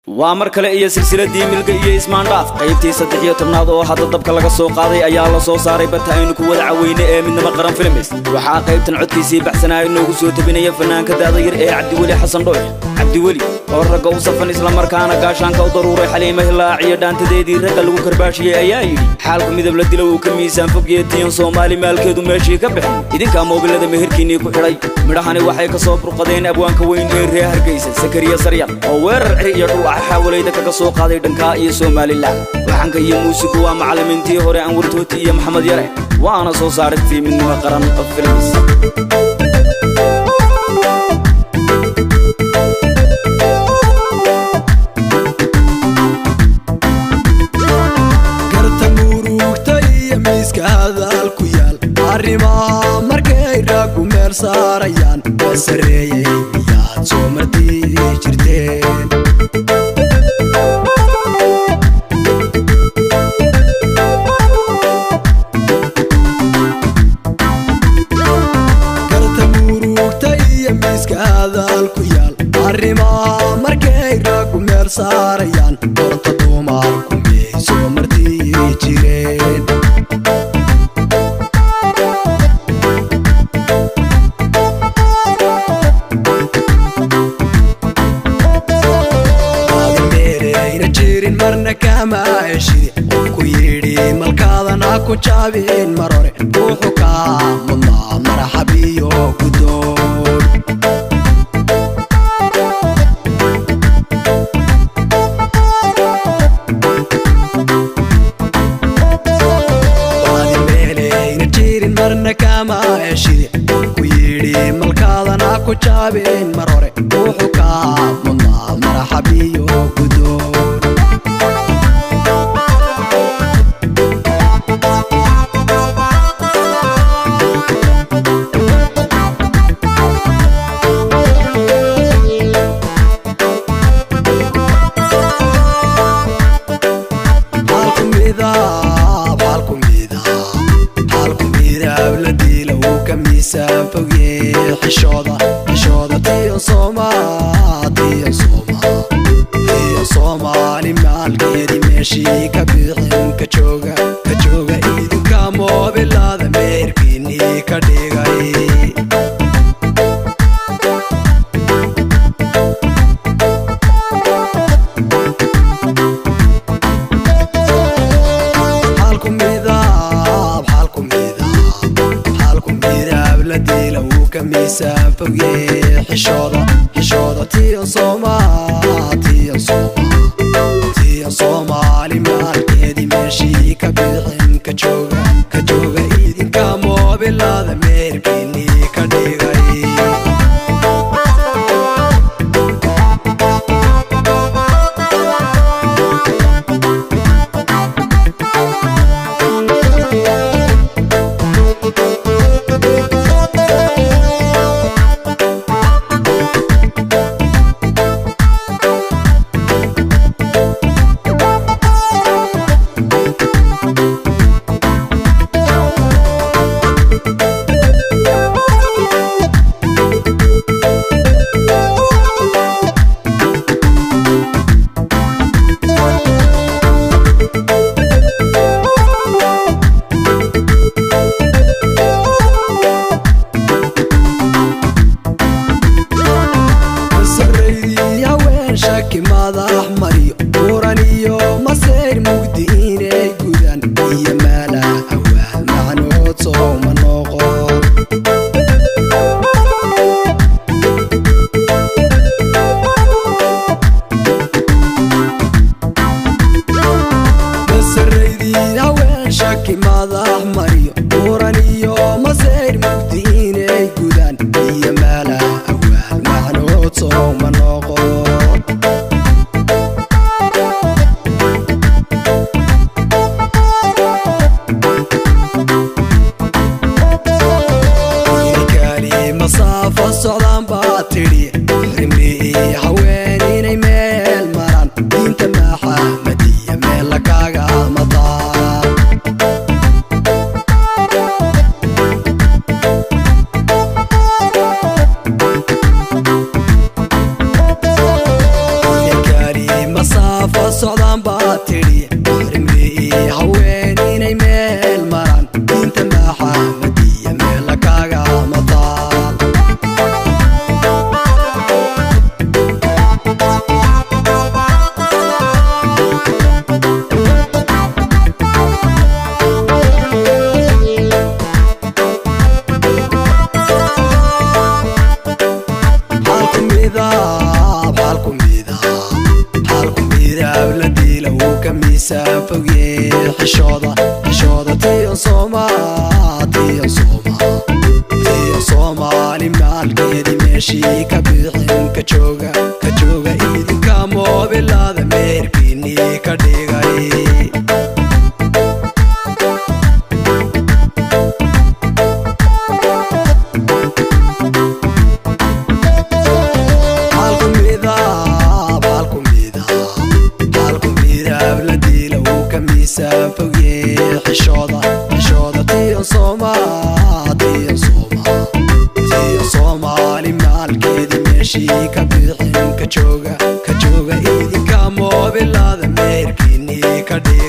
وامر kale iyo silsiladii milga iyo ismaan dhaaf qaybtii 13 oo hadda dabka laga soo qaaday ayaa la soo saaray barta aynu ku wada caweyne ee midnimo qaran films waxa qaybtan codkiisii baxsanaa inuu soo tabinaya fanaanka daadayr ee Cabdiweli Xasan Dhooy Cabdiweli oo raga u safan isla markaana gaashaanka u daruuray Xaliima Hilaac iyo dhaantadeedii raga lagu karbaashiyay ayaa yiri xaalku midab la dilo uu ka miisaan fogeeyay Soomaali maalkeedu meeshii ka bixin idinka moobilada meherkiinii ku xidhay midhahani waxay ka soo burqadeen abwaanka weyn ee reer Hargeysa Sakariya Saryan oo weerar ciri iyo dhul حاوليدا kaga soo qaaday dhanka iyo Soomaaliland waxanka iyo muusigu waa macallimiintii hore aan wartooti iyo Maxamed Yare waana soo saartay midnimo qaran films garta murugta iyo miiska hadalku yaal arrimaha markay raagu meel saarayaan sareeyay miyaad soo martii jirteen hadalku yaal arrimaha markay raagu meel saarayaan horta dumarku miyay soo martii jireen aadmeereyna jirin marna kama heshide qofku yidhi malkaadana ku jaabin mar hore ruuxu kaa mudnaa marxabiyo gudoon kama heshide ku yidhi malkaadana ku jaabin mar hore ruuxu kaa mudnaa marxabiyo gudoon xishooda tiyo Soomaali maalkeedii meeshii ka bixin ka jooga idinka moobilada meherkiinii ka dhigay miisaan fogee xishooda tiyo Soomaali maalkeedii meeshii ka bixin ka jooga idinka moobilada meherkiinii ka dhigay madax mariyo buran iyo masayr mugdi inay gudan iyo maala awaal macnood soo ma noqon basaraydii haween shaki madax mariyo buran iyo masayr mugdi inay gudan iyo maala awaal macnood soo ma noqon miisaan fogye xishooda tiyo Soomaali maalkeedi meeshii ka bixin ka jooga idinka moobilada meerkiinii ka dhigay miisaan fogye xishooda tiyo Soomaali maalkeedi meeshii ka bixin ka jooga idinka moobilada meerkiinii ka dhigay